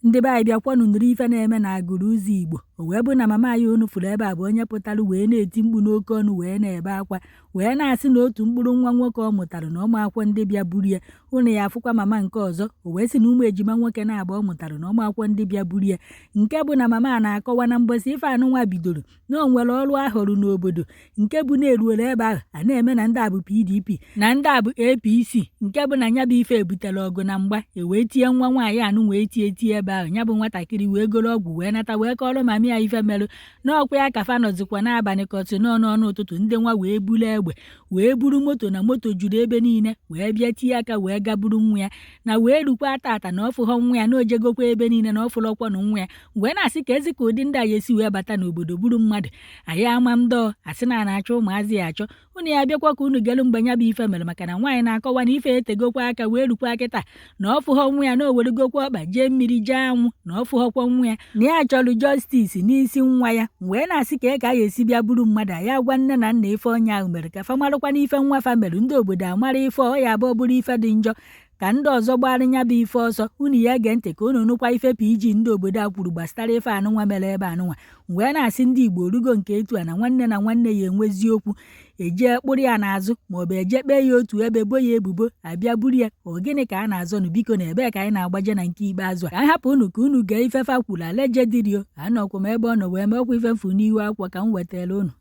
ndị be anyị bịakwanụ nụrụ ife na-eme na agụrụ ụzọ Igbo. O wee bụ na mama ya unu fụrụ ebe a bụ onye pụtara wee na-eti mkpu n'oke ọnụ wee na-ebe akwa wee na-asị na otu mkpụrụ nwa nwoke ọ mụtara na ụmụ akwụkwọ ndị bịa buru ya. Unu ya afụkwa mama nke ọzọ o wee sị na ụmụ ejima nwoke na-abụ ọ mụtara na ụmụ akwụkwọ ndị bịa buru ya. Nke bụ na mama a na-akọwa na mbọsị ife anụnwa bidoro na o nwere ọrụ ahụrụ n'obodo nke bụ na-eruola ebe ahụ a na-eme na ndị a bụ PDP na ndị a bụ APC, nke bụ na nya bụ ife ebutere ọgụ na mgba wee tie nwa nwaanyị anụ wee tie ebe ahụ. Nya bụ nwatakịrị wee goro ọgwụ wee nata wee kọrọ mami ya ife merụ n'ọkwa ya ka fa nọzikwa n'abalị kọtụ n'ọnụ ụtụtụ ndị nwa wee buru egbe wee buru moto na moto juru ebe niile wee bịa tie aka wee gaburu nwa ya na wee rukwa tata na ọfụghọ nwa ya na ojegokwa ebe niile na ọfụlọkwanụ nwa ya wee na-asị ka ezi ka ụdị ndị a ya esi wee bata n'obodo buru mmadụ. Anyị ama ndọ asị na na-achọ ụmụazị ya achọ. Unu ya bịakwa ka unu gelu mgbe nya bụ ife mere maka na nwaanyị na-akọwa na ife etegokwa aka wee rukwa kịta na ọfụghọ nwa ya na o werugokwa ọkpa jee mmiri jee anwụ na ọfụghọkwa nwa ya na ya chọrọ jọstisi n'isi nwa ya wee na-asị ka ka ya esi bịa buru mmadụ. Ya gwa nne na nna ife onye ahụ mere ka fa marakwa na ife nwa fa mere ndị obodo amara ife ọ ya bụ bụrụ ife dị njọ ka ndị ọzọ gbara nya bụ ife ọsọ. Unu ya ege ntị ka unu nụkwa ife PG ndị obodo a kwuru gbasara ife anụnwa mere ebe anụnwa wee na-asị ndị Igbo orugo nke etu a na nwanne na nwanne ya enwezi okwu eje kpụrụ ya n'azụ maọbụ eje kpee ya otu ebe bo ya ebubo abịa buru ya. Ọ gịnị ka a na-azọ nụ biko na ebe ka anyị na-agbaje na nke ikpeazụ a ka anyị hapụ unu ka unu gee ife fa kwuru alejedirio anọkwa m ebe ọ nọ wee mekwa ife mfu n'ihu akwa ka m wetara unu.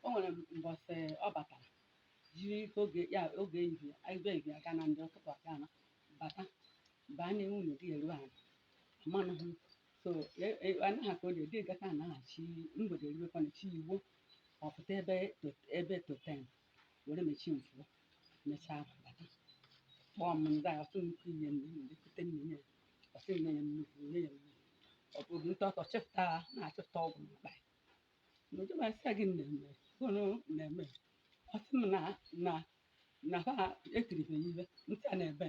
O nwere mbọsị ọ batara jiri oge ehihie ibe aga na ndị ụtụtụ aka na bata baa na nwunye gị eru ala amanụhụ so anaghị aka oge dị gata anaghachi mgbede ruwekwana chi igbo ọpụta ebe toten were mechi mfuo mechaa bata kpọọ m ndị a ọsụ nnukwu ihe lekọta nne ya ọsị nne ya nnukwu nye ya mmiri ọ bụrụ ntọtọ chepụta na-achịpụta ọgwụ n'akpa ya n'ojemasịa gị na-eme ọsị m na ha ekiribeghị ibe ntị a na-ebe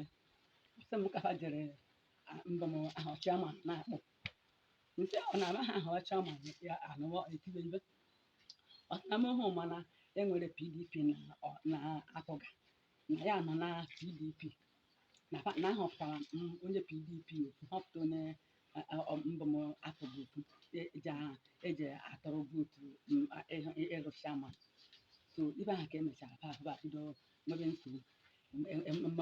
ọsị m ka ha jere mbọ m ahụ chiama na-akpọ nsị ọ na-amaghị ahụ chiama ya anụọ etibe ibe ọsị na mhụ mana enwere PDP na apụga na ya nọ na PDP na ahọpụtara onye PDP otu họpụta onye mbọ m apụghị otu eji atọrọ vootu ịrụ chiama. So ibe ahụ ka emechara pa bido nwebe nsogbu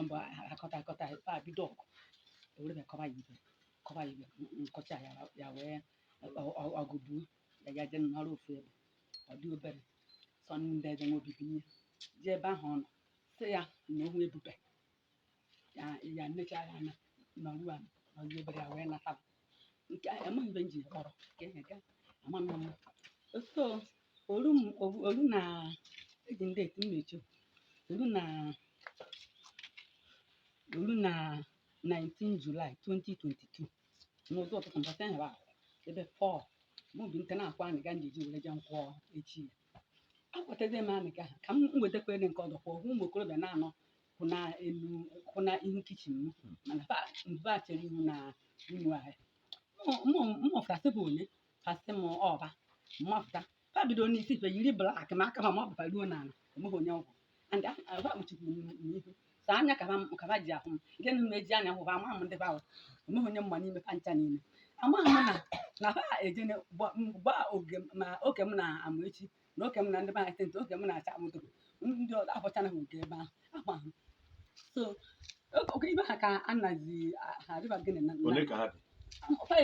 mbọ akọta pa bido ọgụ ewere kọba ya ibe nkọcha ya wee ọgụbuo ya je nọrọ ofu ebe ọ dị obere Sọnde dị nwobibi ihe ji ebe ahụ ọ nọ sị ya na ohu ebube ya nnecha ya anya nọrụ obere ya wee nataba nke amaghị ibe nji kpọrọ ka ga amanụ m so oru na eji ndị eti mmechi oru na 19 July 2022 n'ụzọ ụtụtụ mbọsị ahụ ahụ ebe 4 mụbi nte na-akwa anyị ga njeji were je nkwọ echi akwatazi m anyị ka m wetakwa ede nke ọdọkwa ọhụ ụmụ okorobịa na-anọ kwụ na ihu kichin m mana mba chere ihu na inu ahịa mmụfụtasị bụ onye kasị m ọba mmapụta ha bido n'isi ife yiri blak ma aka ma mapụta ruo n'ala enweghị onye ọgwụ and ha kpuchikwuru n'ihu so anya kaba ji ahụ m nke na meji anya hụ ama m ndị ahụ enweghị onye mma n'ime fa ncha niile amaghị m na ha ejene gba oge ma oke m na-amụ echi na oke m na ndị be anyị tenti oke m na-acha amụdoro ndị ọzọ abụchana oge ebe ahụ ahụ so oge ibe ha ka a nazi ha dịba gịnị na fa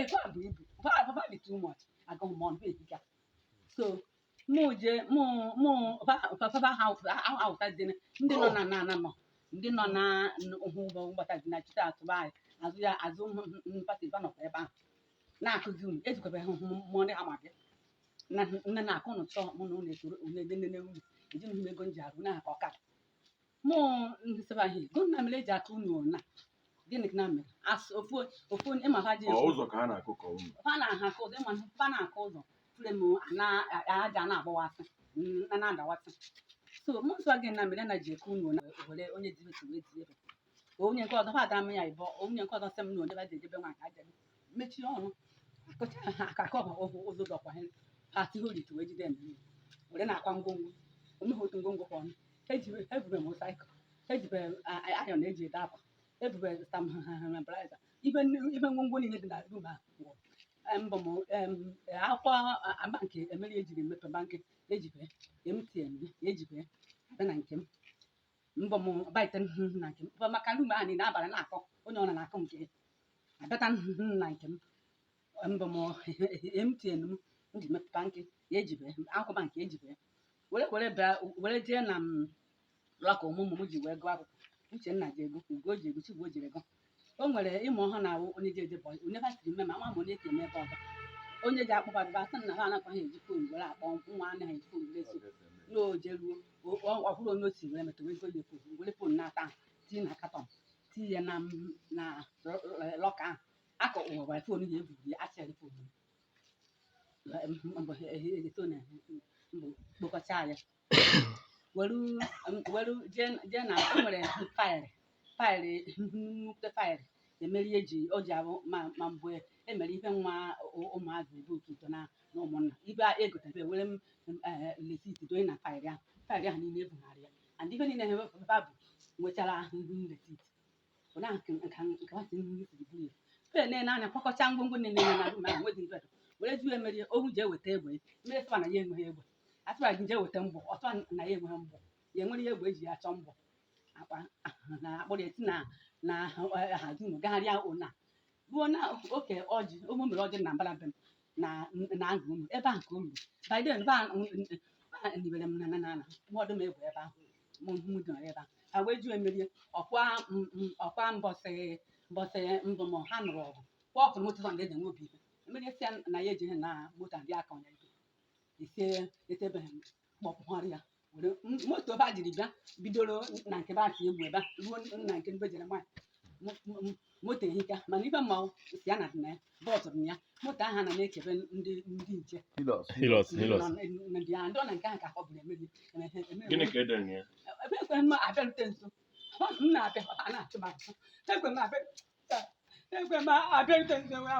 dị too much agụghị m ọnụ ehiga so ahụtazine ndị nọ na nọ ndị nọ na ụhụ ụgbọ gbatazi na chite atụba anyị azụ mpati banọkwa ebe ahụ na-akụzi unu ejikọba ha mmụọ ndị ha ma bịa na nne na-akụ ụnụ chọọ mụ na ụlọ esoro onye nene unu eji m ego nji arụ na-aka ọkada mụ ndị sebaghị go na mere eji atụ unu na gịnị na mere ofu ịma ha ji ụzọ ka ha na-akụ ka unu ha na-aha ka ụzọ ịma ha na-akụ ụzọ frem aja na-agbawasị na-adawasị so mụsụ gị na mere na ji eke unu na were onye dị etu wee dị ebe onye nke ọzọ ha ada m ya ịbọ onye nke ọzọ sị m na onye ba ji ejebe nwaanyị aja mechie ọnụ akụcha ha aka ụzọ dọkwa ha atịghị olite wee jide mmiri were na-akwa ngwongwo omeghị otu ngwongwo kwa ọnụ ebube mosaịkụ ejibe ayọn eji ede akwa ebube stabilizer ibe ngwongwo niile dị na rum ahụ mbụ m akwụkwọ agba nke emeri ejiri emepe bankị ejibe MTN ejibe abịa na nke m mbọ m baite na nke m maka rum ahụ niile abalị na-akọ onye ọ na-akọ nke abịata na nke m mbọ m MTN m ji mepe bankị ejibe akwụkwọ bankị ejibe were jee na lọka ọmụmụ m ji wee gụọ akwụkwọ Uchenna ji ego Ugo ji ego Chigbo jiri ego o nwere ịmụ ọhụụ na onye ji eje bọị onye basiri mme ma nwa m onye ka eme ebe ọzọ onye ji akpụkpa bịba asị na ha anakwaghị eji fon were akpọ nwa anaghị eji fon were so n'ojeruo ọhụrụ onye o si were metụ ego ya fon were fon na-ata ahụ tinye na katọn tinye ya na lọka ahụ akọ ụwa fon ya eburu ya achịrị fon kpokọcha ya were jee na o nwere faịlị nnukwu faịlị emeri o ji abụ ma mbụ emere ife nwa ụmụazụ ebe okito na ụmụnna ibe egotere were lesiti donye na faịlị ahụ niile ebugharị ya and ife niile ha bụ nwechara lesiti ụna nke nwasị siri buru ya pen na-anya kwakọcha ngwongwo niile na rum ahụ nwezi ndụ were ju emeri ohu ji eweta egbe mmiri sịba na ya enweghị egbe atụra gị jee weta mgbọ ọtụa na ya enweghị mgbọ ya enwere ihe egbe eji achọ mgbọ akpa na akpọrọ eti na hazi unu gagharịa ụna ruo na oke ọjị ụmụ mere ọjị na mbara be m na agụ unu ebe ahụ ka o ruru biden nibere m na mmadụ m egwu ebe ahụ mụ dịnọrọ ebe ahụ ha wee ju emerie ọkwa mbọsị mbụ m ha nụrụ ọgụ kwa ọkụ moto ndị ede nwe obi ibe emerie si na ya ejighị na moto ndị aka ọnya ibe etebeghị m kpọpụgharị ya moto ebe a jiri bịa bidoro na nke ba egwu ebe a ruo na nke mbe jere nwaanyị moto ehika mana ibe mmanwụ si ya na dị na ya bọọsụ dị na ya moto ahụ na na-ekebe ndị nche ndị ọ na nke ahụ ka akpọbụrụ emeri ebe ekwe mma abịarute nso m na-abịa a na-achụ m azụ ekwe m abịarute nso wee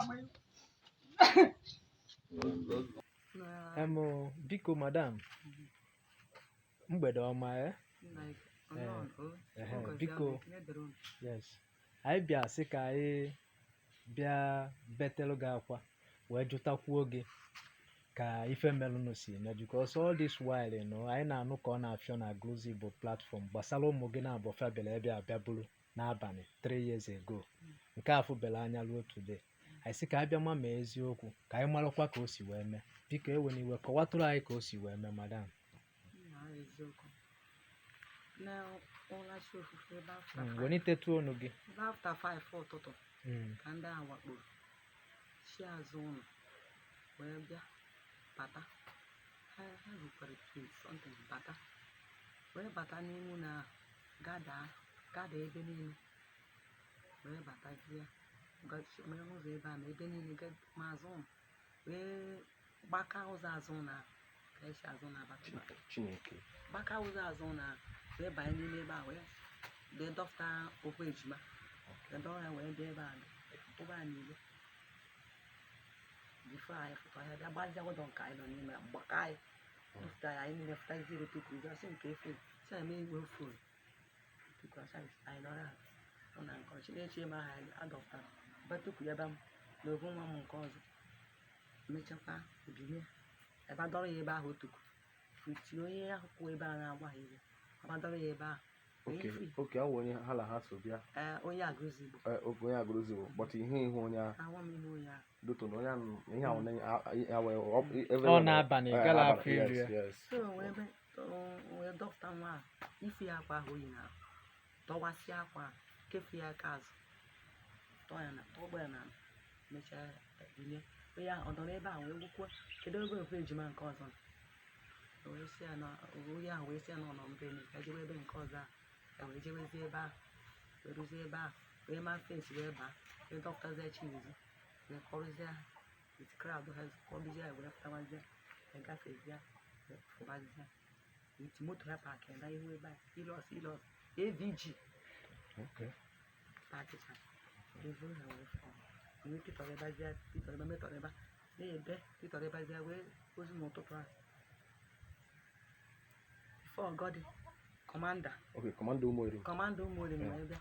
amụ biko madam mgbede ọma biko yes anyị bịa sị ka anyị bịa betelụ gị akwa wee jụtakwuo gị ka ife melụnụ si eme because all this while anyị na-anụ ka ọ na-afịọ na Gluzy Igbo platform gbasara ụmụ gị na-abọfa bịara ebe abịa bụrụ n'abalị 3 years ago nke afọ bela anya ruo today anyị sị ka anyị bịa ma mee eziokwu ka anyị marakwa ka o si wee mee biko ewe n'iwe kọwatụrụ anyị ka o si wee mee madam wenitetụ ọnụ gị after 5 ụtụtụ ka ndị a wakporo si azụ ụlọ wee bịa bata ha rukwara something bata wee bata n'ihu na gada ebe niile wee batazie mere ụzọ ebe a na ebe niile ma azụ ụlọ wee gbaka ụzọ azụ na ka esi azụ na abata Chineke gbaka ụzọ azụ na wee banye n'ime ebe a wee dee dọkịta okwu ejima kedu ọrịa wee bịa ebe a ụgbọ a niile bifo anyị fụta ya bịa gbazia ụdọ nke anyị nọ n'ime gbaka anyị fụta ya anyị niile fụta zero tupu asị nke efe si eme igwe fon tupu anyị nọrọ ahụ na nke ọchị na-eche ebe ahụ anyị adọpụtara betupu ya ebe m na ovu nwa m nke ọzọ mechakwa bilie ebe adọrọ ya ebe ahụ otuku futi onye ahụ kwụ ebe a na-agba ha ihe abadọrọ ya ebe ahụ oke awụ onye ha na ha so bịa onye Agụzi Igbo onye Agụzi Igbo kpọta ihe ihu onye ahụ m ihe onye ahụ doto na onye ahụ ihe ahụ ọ na-abalị gala afọ iri ya so wee dọkịta nwa a ife ya akwa ahụ oyi na dọwasịa akwa kefu ya aka azụ tọgbọ ya na mechaa bilie onye ahụ ọ nọ n'ebe a wee gwukwa kedu ebe ofe ejima nke ọzọ onye ahụ wee sị ya na ọ nọ mbe ka jewe ebe nke ọzọ a wee jewezi ebe ahụ wee ruzie ebe ahụ wee ma fensi wee baa wee dọkịtazie Chinedu wee kọrụzie ha with crowd ha kọrụzie ya wee pụtawazie wee gafezie wee fụbazie with moto ya paakị na ihu ebe a ilọs AVG paakịcha evu ha wee fọ wee pitọrọ ebe metọrọ ebe na-ebe pitọrọ ebezie wee ozi n'ụtụtụ ahụ before God ka Commander. Okay, Commando Umori. Commander Umori ma ebe.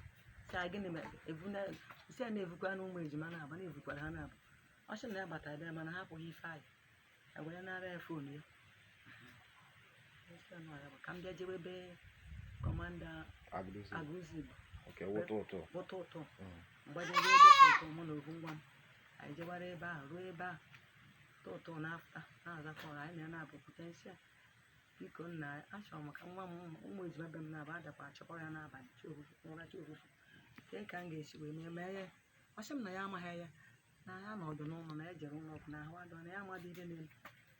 Si agịnị ma evu na isi a na-evukwa na ụmụ ejima na-aba na-evukwara ha na-aba. Ọ sị na ya batara ebe mana ha apụghị ife anyị. E wee nara ya fon ya. Ka m bịa jewe ebe Commander Agụzi Igbo. Okay, ụtọ. Mgbe dị ebe ụtọ mụ na ohu nwa m. Anyị jewara ebe ahụ ruo ebe ahụ. Ụtọ na-afta na-azakọ anyị na-abụ potensial. Biko nna achọrọ maka nwa m ụmụ ejima be m na-aba adakwa achọkọ ya n'abalị ụra chi ofufu kee ka m ga-esi wee mee ya ọ sị m na ya amaghị ya na ya nọdụ n'ụlọ na ejere ụlọ ọgwụ na ahụ adọ na ya amadị ihe na-eme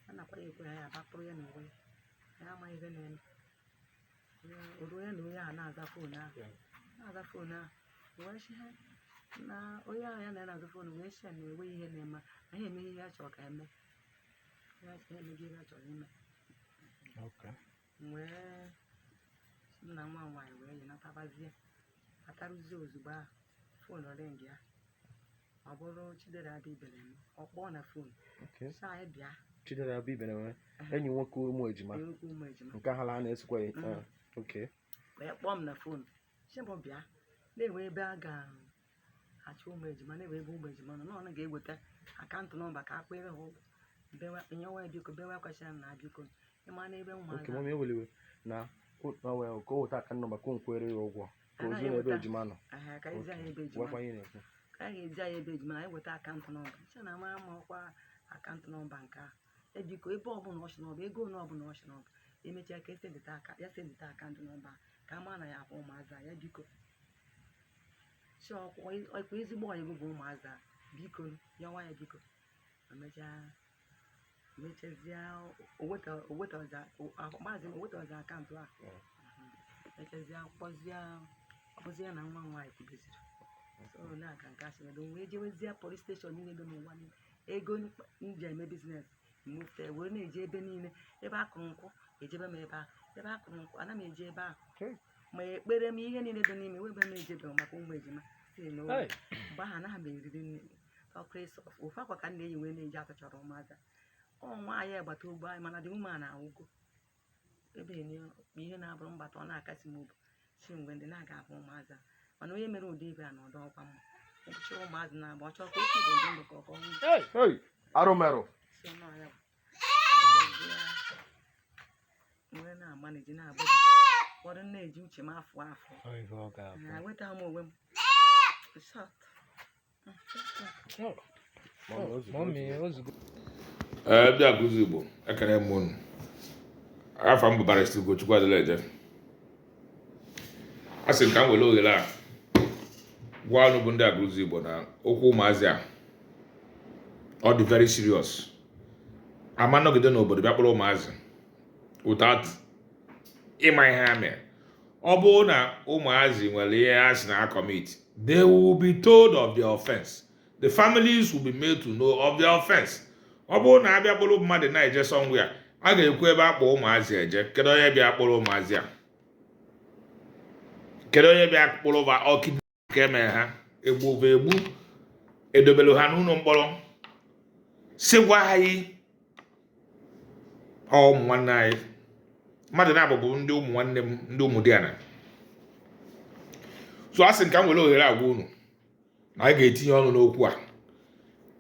a nakwa ya ekwe ya bakpụrụ ya na onwe ya amaghị ihe na-eme oruo ya na onye ahụ na-aza foonu ahụ wee sị ha na onye ahụ ya na-aza foonu wee sị ya na enwe ihe na-eme na ha emeghị ihe a chọrọ ka eme ya emeghị ihe a chọrọ ime wee nna nwa nwaanyị wee yinatabazie atarụzie ozugbo ahụ foonu ringi ya ọ bụrụ Chidera Abibere m ọ kpọọ na foonu sị anyị bịa Chidera Abibere nwere enyi nwoke ụmụ ejima nke ha la na-esokwa ya wee kpọọ m na foonu sị m bịa na-enwe ebe a ga-achọ ụmụ ejima na-enwe ebe ụmụ ejima nọ na ọ ga-eweta akaụntụ nọmba ka akpịrị ha nyewa biko bewa kwesịrị na biko ịma na ebe ụmụazị mami eweliwe na ka o weta aka nọmba ka o nkwere ya ụgwọ ka ozu na ebe ejima nọ ka anyị ga-eji anyị ebe ejima anyị weta akaụntụ nọmba nche na ama ma ọkwa akaụntụ nọmba nke ahụ ebiko ebe ọbụla ọ nọba ego ole ọbụla ọ nọba emechaa ka ya sendịta akaụntụ nọmba ka ama na ya akwa ụmụazị ya biko ọkwa ezigbo ọyịbụ bụ ụmụazị biko ya biko mechazie maazị owetazi akaụntụ ahụ mechazie ọkpọzie na nwa nwaanyị kwubeziri na-aga nke asịrị wee jewezie polis steshọn niile dị n'ụwa niile ego nji eme biznes mufte wee na-eji ebe niile ebe akụrụ nkwụ ejebe m ebe ahụ ebe akụrụ nkwụ ana m eji ebe ahụ ma ekpere m ihe niile dị n'ime webe m ejebeghị maka ụmụ ejima si n'ụlọ mgbe ahụ anaghị m eriri nri ofe akwa ka m na-eyi wee na-eji atụchọrọ ụmụaza nwaanyị agbata ogbo anyị mana dị ume a na-awụgo ebe ihe na-abụrụ mgbata ọ na-akasị m obi si mgbe ndị na-aga ahụ ụmụazị mana onye mere ụdị ibe a na ọdọ ọkwa mma ụbọchị ụmụazị na-agba ọchọ ka otu ibe ndụ ka ọkọ arụmerụ nwere na-agba na eji na-abụ ụfọdụ na-eji uche m afọ weta m onwe m Ndị Agụzi Igbo ekene m unu afọ m bụ Barrister Ugochukwu Adeleje a sị ka m were ohere a gwa ọnụ bụ ndị Agụzi Igbo na okwu ụmụazị a ọ dị very serious ama nọgide n'obodo bịa kpọrọ ụmụazị without ịma ihe ha mere ọ bụrụ na ụmụazị nwere ihe ha si na commit they will be told of their offense the families will be made to know of their offense ọ bụrụ na abịa kpọrọ mmadụ na-eje somewhere a ga-ekwu ebe akpọ ụmụazị eje kedu onye bịa kpọrọ ụmụazị a kedu onye bịa kpọrọ ọkịda ka emere ha egbu edobelu ha n'ụlọ mkpọrọ sigwa anyị ụmụ nwanne anyị mmadụ na-abụbụ ndị ụmụ nwanne m ndị ụmụ Diana so a sị nke m were ohere agwa unu na anyị ga-etinye ọnụ n'okwu a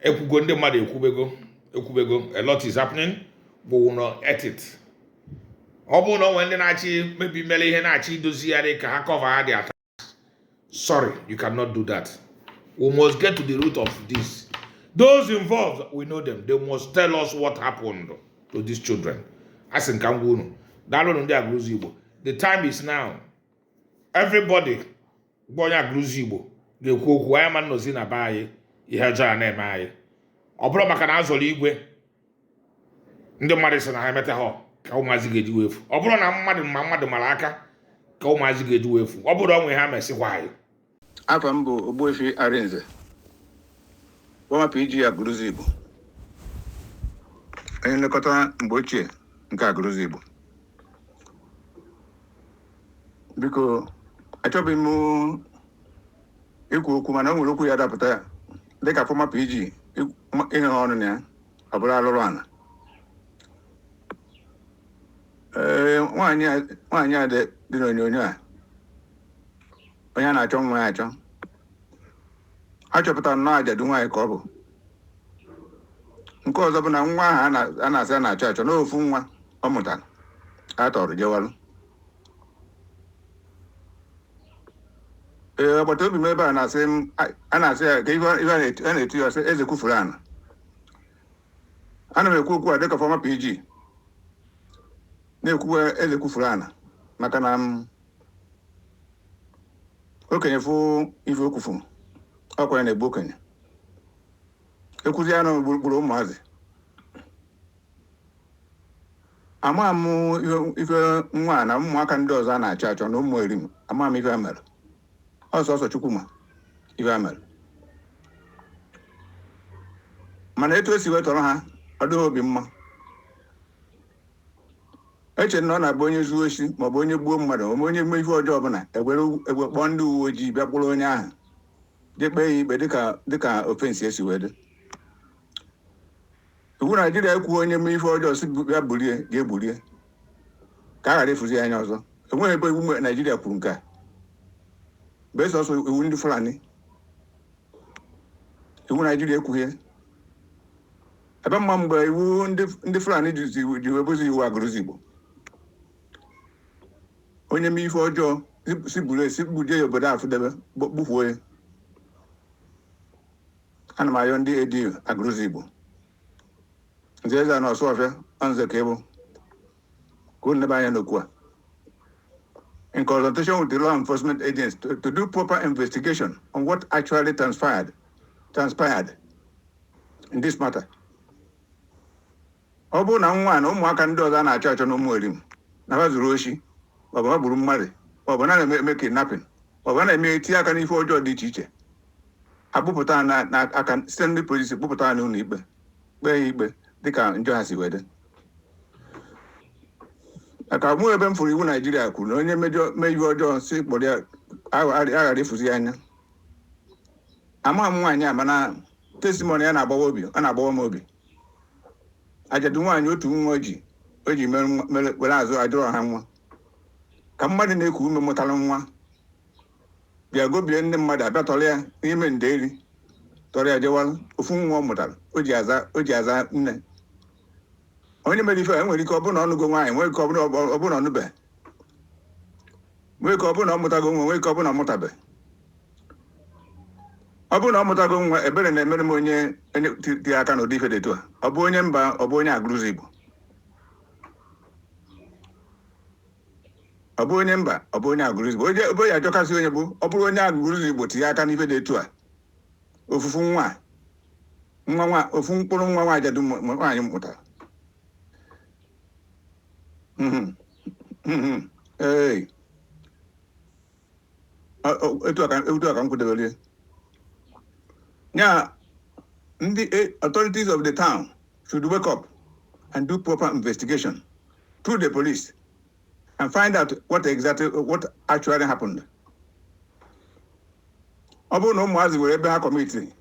ekwugo ndị mmadụ ekwubego a lot is happening bụ no edit ọ bụrụ na onwe ndị na-achị mebi mere ihe na-achị idozi ya dị ka ha cover ha dị ata sorry you cannot do that we must get to the root of this those involved we know them they must tell us what happened to these children a sị nke m gwa unu daalụnụ ndị Agụzi Igbo the time is now everybody gba onye Agụzi Igbo ga-ekwu okwu anyị ma nnozi na be anyị ihe ọjọọ a na-eme anyị ọ bụrụ maka na azọrọ igwe ndị mmadụ sị na ha emeta ha ka ụmụazị ga-eji wefu ọ bụrụ na mmadụ mara aka ka ụmụazị ga-eji wefu ọ bụrụ onwe ha mesịkwa anyị afọ m bụ Ogbuefi Arinze Former PG Agụzi Igbo onye nlekọta mgbe ochie nke Agụzi Igbo biko achọbeghị m ikwu okwu mana o nwere okwu ya dapụta ya dịka former PG ihe ọrụ na ya ọ bụla alụrụ ana nwaanyị a dị n'onyonyo a onye a na-achọ nwa ya achọ a chọpụtara nnọọ ajadu nwaanyị ka ọ bụ. Nke ọzọ bụ na nwa ahụ a na-asị a na-achọ achọ n'ofu nwa ọ mụtara a tọrọ jewalụ. Agbata obi m ebe a na-asị ya ka ife a na-eti ya sị eze kwufuru ana. Ana m ekwu okwu a dịka fọma PG na-ekwu eze kwufuru ana maka na okenye fụ ife okwufu ọkwa ya na-egbu okenye ekwuzi ya na gburugburu ụmụazị. Ama m ife nwa na ụmụaka ndị ọzọ a na-achọ achọ na ụmụ erim ama m ife a mere ọsọsọ Chukwu ma ife a mere, mana etu esi wetọrọ ha ọ dịghị obi mma. Eche na ọ na-abụ onye zuo oshi maọbụ onye gbuo mmadụ ma onye mee ife ọjọọ ọbụla egbe kpọọ ndị uwe ojii bịa kpụrụ onye ahụ jee kpee ya ikpe dịka ofensi esi wee dị. Iwu Naijiria ekwuo onye mee ife ọjọọ si bịa bulie ga-egbulie ka a ghara ịfụzi anya ọzọ. Enweghị ebe iwu Naijiria kwuru nke a, bụ sọsọ iwu ndị Fulani. Iwu Naijiria ekwughị ebe mma mgbe iwu ndị Fulani ji wee bụzi iwu agụrụzi Igbo. Onye mee ife ọjọọ si buje ya obodo afụdebe gbufuo ya. Ana m ayọ ndị ADU agụrụzi Igbo nze eze na Ọsụọfịa nze ka ịbụ ka unu nebe anya n'okwu a. In consultation with the law enforcement agents to do proper investigation on what actually transpired in this matter. Ọ bụrụ na nwa na ụmụaka ndị ọzọ a na-achọ achọ na ụmụ erim na ha zuru oshi maọbụ ha gburu mmadụ maọbụ na na-eme kidnapping maọbụ na-eme etinye aka n'ife ọjọọ dị iche iche, akpụpụta n'aka site ndị polisi kpụpụta ha n'ụlọ ikpe kpee ya ikpe dịka njọ ha si wee dị. Maka mụ ebe m fụrụ iwu Naijiria kwuru na onye mee ihe ọjọọ si kpọrọ ya aghara ịfụzi anya. Ama m nwaanyị a mana testimony ya na-agbawa m obi. Ajadu nwaanyị otu nwa o ji were azụ ajụrụ ha nwa ka mmadụ na-eku ume mụtara nwa bịa gobie ndị mmadụ abịa tọrọ ya n'ime nderi tọrọ ya jewalụ ofu nwa ọ mụtara o ji aza nne. Onye mere ife enwere ike ọ bụrụ na ọnụgo nwaanyị, nwere ike ọ bụrụ na ọnụbe, nwere ike ọ bụrụ na ọ mụtago nwa, nwere ike ọ bụrụ na ọ mụtabe. Ọ bụrụ na ọ mụtago nwa, ebere na-emere m onye tiri aka n'ụdị ife dị etu a. Ọ bụ onye mba, ọ bụ onye agụrụzi Igbo. Ọ bụ onye mba, ọ bụ onye agụrụzi Igbo. Obe ya achọkasị onye bụ ọ bụrụ onye agụrụzi Igbo tinye aka n'ife dị etu a. Ofufu ofu mkpụrụ nwa nwa ajadu nwaanyị mụtara. Ee, etu a ka m kwudebere. Now, the authorities of the town should wake up and do proper investigation through the police and find out what actually happened. Ọ bụrụ na ụmụazị were ebe ha kọmiti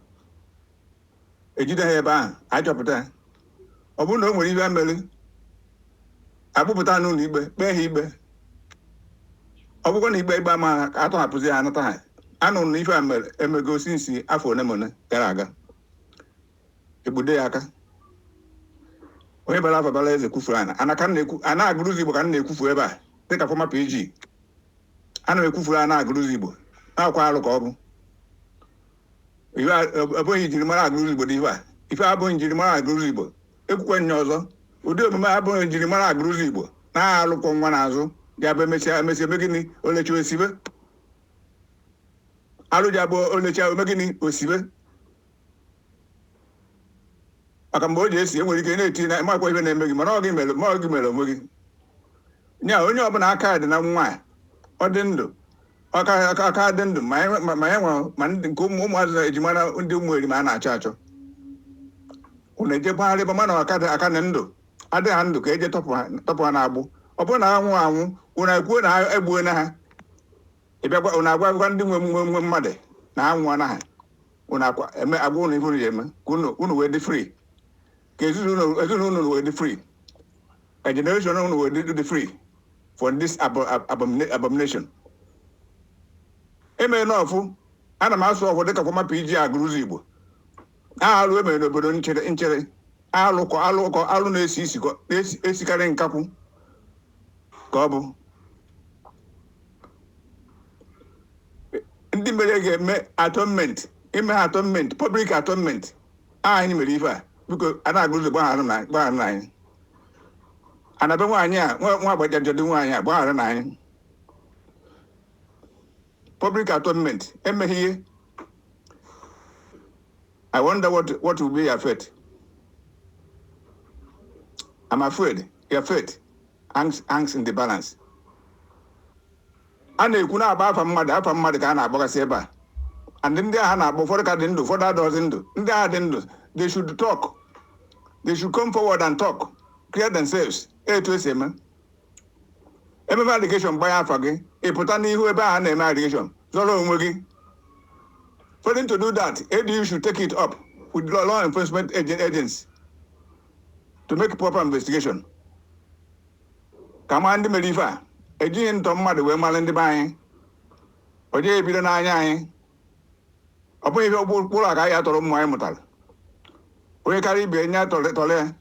ejide ha ebe ahụ achọpụta. Ọ bụrụ na o nwere ihe mere akpụpụta n'ụlọ ikpe kpee ha ikpe. Ọ bụkwa na ikpe ama ka atọhapụzi ha anata ha. Anụrụ na ife a mere emego sinsi afọ one ma one gara aga. Egbude ya aka. Onye bara afọ bara eze kwufuru ana ana agụrụzi Igbo ka m na-ekwufu ebe a dịka fọma PG. Ana m ekwufuru ana agụrụzi Igbo na-akwa arụ ka ọ bụ. Abụghị njirimara agụrụzi Igbo dị ife a. Ife abụghị njirimara agụrụzi Igbo. Ekwukwe nya ọzọ ụdị omume abụghị njirimara agụrụzi Igbo na-alụkwọ nwa n'azụ ya bụ emesịa eme gịnị olechi osibe. Alụ ji abụọ olecha ome gịnị osibe. Maka mgbe o ji esi enwere ike na-eti na makwa ife na-eme gị mana ọ gị mere onwe gị. Nya onye ọbụla aka dị na nwa ọ dị ndụ aka dị ndụ ma ya nwe ma nke ụmụazị ejimara ndị ụmụ erima a na-achọ achọ. Unu ejekpagharị ebe mana aka na ndụ adịghị ha ndụ ka eje tọpụ ha na-agbụ. Ọ bụrụ na anwụ anwụ unu ekwuo na ha egbuo na ha. Ịbịakwa unu agwa ndị nwe mmadụ na anwụ anaghị unu agwa unu ihe unu ji eme ka unu wee dị free ka ezinụlọ wee dị free. a generation will be free from this abomination. Eme n'ọfụ ana m asụ ọfụ dịka kwama PG agụrụzi Igbo alụ emere n'obodo nchere alụ na-esikarị nkakwu ka ọ bụ ndị mere ga-eme atonement ime atonement public atonement anyị mere ife a biko a na-agụrụzi gbaghara na anyị anabe nwaanyị a nwa agbajajọdị nwaanyị a gbaghara na anyị public atonement emeghị ihe. I wonder what will be your fate. I'm afraid your fate hangs in the balance. A na-ekwu na-agba afa mmadụ ka a na-agbagasị ebe a. And ndị agha na-agba ụfọdụ ka dị ndụ ụfọdụ adọghịzị ndụ. Ndị agha dị ndụ, they should talk. They should come forward and talk. Clear themselves. Etu esi eme. Ememe allegation gbanye afa gị, ị pụta n'ihu ebe a na-eme allegation, zọrọ onwe gị. For them to do that, ADU should take it up with law enforcement agents to make proper investigation. Kama ndị mere ife a, ejighị ntọ mmadụ wee mara ndị be anyị. O jeghị ebido n'anya anyị. Ọ bụghị ife ụkpụrụ aka anyị atọrọ ụmụ anyị mụtara. Onye karịa ibe ya tọrọ ya.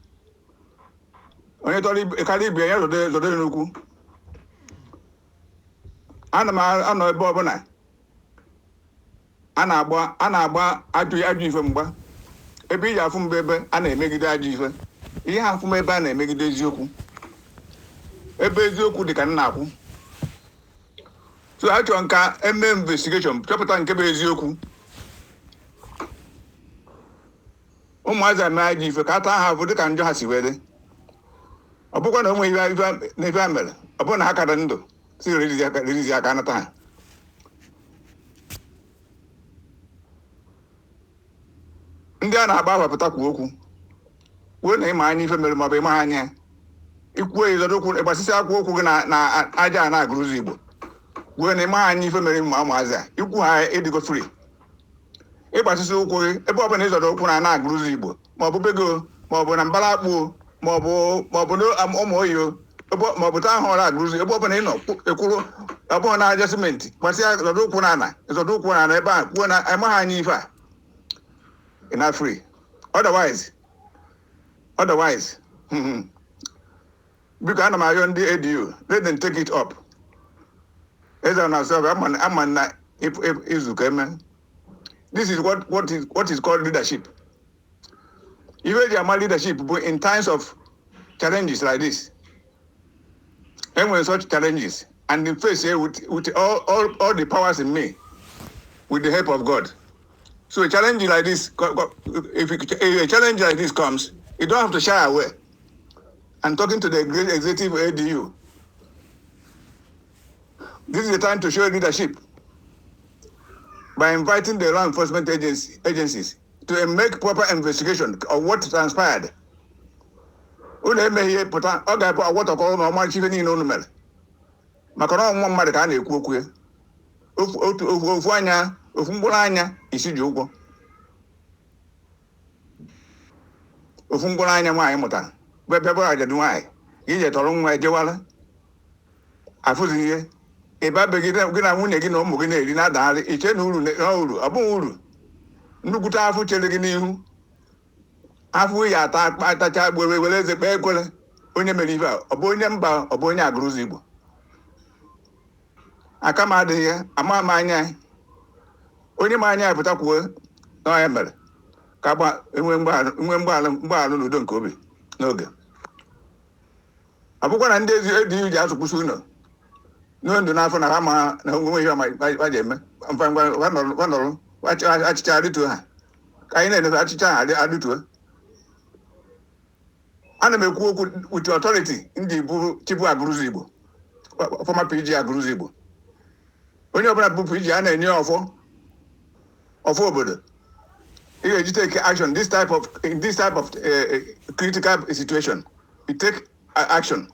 Onye karịa ibe ya zọdo n'ukwu. Ana m anọ ebe ọbụla a na-agba ajụ ife mgba ebe iji afụ mgbe ebe a na-emegide ajụ ife ihe ha afụ m ebe a na-emegide eziokwu ebe eziokwu dị ka nna akwụ so a chọrọ nka eme investigation chọpụta nke bụ eziokwu ụmụazị ame ajụ ife ka a taa ha afụ dịka njọ ha si wee dị ọ bụkwa na onwe ife a mere ọ bụrụ na ha kara ndụ si ririzi aka anata ha. Ndị a na-agba agbapụta kwa okwu wee na ịma anya ife mere maọbụ ịma anya ikwuo ịzọrọ okwu ịgbasịsị akwa okwu gị na aja a na-agụrụzi Igbo wee na ịma anya ife mere ma ụmụazị a ikwu ha ịdịgo free ịgbasịsị ụkwụ gị ebe ọ bụla ịzọrọ okwu na-agụrụzi Igbo maọbụ bego maọbụ na mbara akpụ maọbụ ụmụ oyi maọbụ taa ahụ ọrụ agụrụzi ebe ọ bụla ị nọ ekwuru ọ bụghị na aja simenti gbasịa ịzọrọ ụkwụ na ana ịzọrọ ụkwụ na ana ebe a kwuo na ịmaghị anya ife a ị na free otherwise biko ana m arịọ ndị ADU let them take it up eze na asọ ama na izuka eme. This is what is called leadership. Ife eji ama leadership bụ in times of challenges like this enwere such challenges and in face with all the powers in me with the help of God. So a challenge like this, if a challenge like this comes, you don't have to shy away. And talking to the great executive ADU, this is the time to show leadership by inviting the law enforcement agencies to make proper investigation of what transpired. Unu emeghị pụta ọ ga-abụ agwọtọkọrọ na ọmarịcha ife niile unu mere maka na ọnwụnwa mmadụ ka a na-ekwu okwu ya ofu anya ofu mkpụrụ anya isi ji ụgwọ ofu mkpụrụ anya nwaanyị mụtara bịa bụrụ ajadu nwaanyị ije tọrọ nwa ejewara afụzi ihe ịbabeghị gị na nwunye gị na ụmụ gị na-eri na-adagharị iche na uru ọ bụghị uru nnukwute afụ chere gị n'ihu afụ ya atacha gbere were eze kpee ekwere onye mere ife a ọ bụ onye mba ọ bụ onye agụrụzi Igbo aka m adịghị ya ama m anya onye ma anya pụta kwuo na ya mere ka enwe mgbaghara n'udo nke obi n'oge ọ bụkwa na ndị ADU ji asụkwụsị ụlọ n'ndụ n'afọ na ha ma na onwe ihe ma ji eme ngwa nọrọ achịcha adịtuo ha ka anyị na-enefe achịcha ha adịtuo. Ana m ekwu okwu with authority ndị bụ chifu agụrụzi Igbo former PG agụrụzi Igbo onye ọbụla bụ PG a na-enye ọfọ obodo ị ga-eji take action in this type of critical situation. You take action.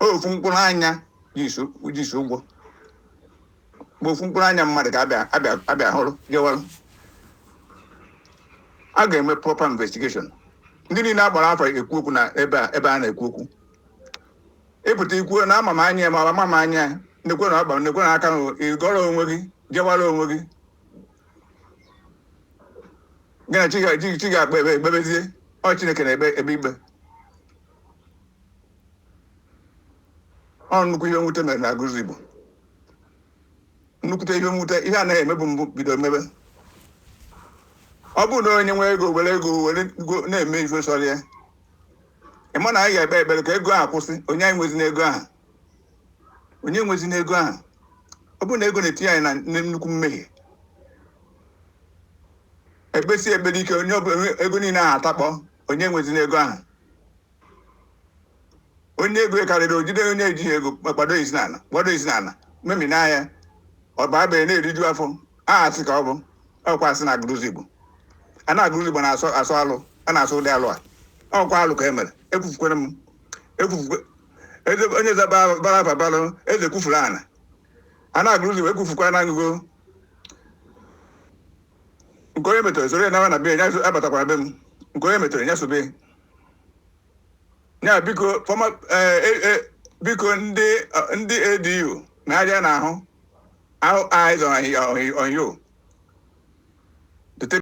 Ofu mkpụrụ anya ji so ụgwọ bụ ofu mkpụrụ anya mmadụ ka abịa hụrụ jewara a ga-eme proper investigation ndị niile agbara afọ ekwu okwu na ebe a na-ekwu okwu ịpụta ikwuo na ama m anya ma ama m anya nekwe na ọgba nekwe na aka ịgọrọ onwe gị jewara onwe gị gị na chi ga-akpa ekpebezie ọ Chineke na-ekpe ikpe ọ nnukwu ihe mwute mere na Agụrụ Igbo nnukwute ihe mwute ihe anaghị emebu mbụ bido mebe ọ bụrụ na onye nwe ego were na-eme ife sọrọ ya ịma na anyị ga-ekpe ekpere ka ego ahụ kwụsị onye nwezi n'ego ahụ ọ bụrụ na ego na-etinye anyị na nnukwu mmehie ekpesi ekpere ike onye ego niile ahụ atakpọ onye nwezi n'ego ahụ onye ego karịrị ojide onye ejighị ego gbado isi n'ala memina ya ọ bụ abịa na-eriju afọ aha asị ka ọ bụ ọkwa asị na Agụrụ Igbo a na-Agụrụ Igbo na-asọ alụ a na-asọ ụdị alụ a ọkwa alụ ka e mere ekwufukwere m onye eze bara afa balụ eze kwufuru ana a na-Agụrụ Igbo ekwufukwara na ngụgo nke onye metụrụ soro ya nawa na be ya abatakwara be m nke onye metụrụ ya sobe ya biko ndị ADU na-arịa n'ahụ eyes on you